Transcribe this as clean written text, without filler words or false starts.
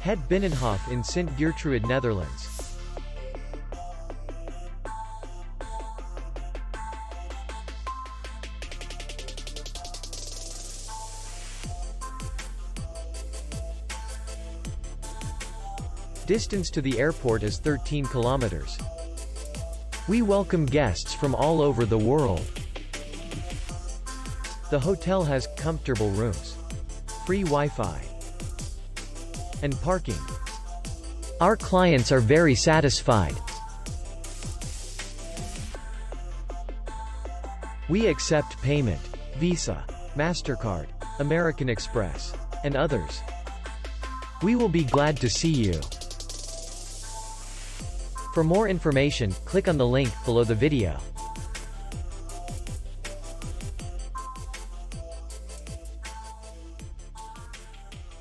Het Binnenhof in Sint Geertruid, Netherlands. Distance to the airport is 13 kilometers. We welcome guests from all over the world. The hotel has comfortable rooms, free Wi-Fi, and parking. Our clients are very satisfied. We accept payment, Visa, MasterCard, American Express, and others. We will be glad to see you. For more information, click on the link below the video.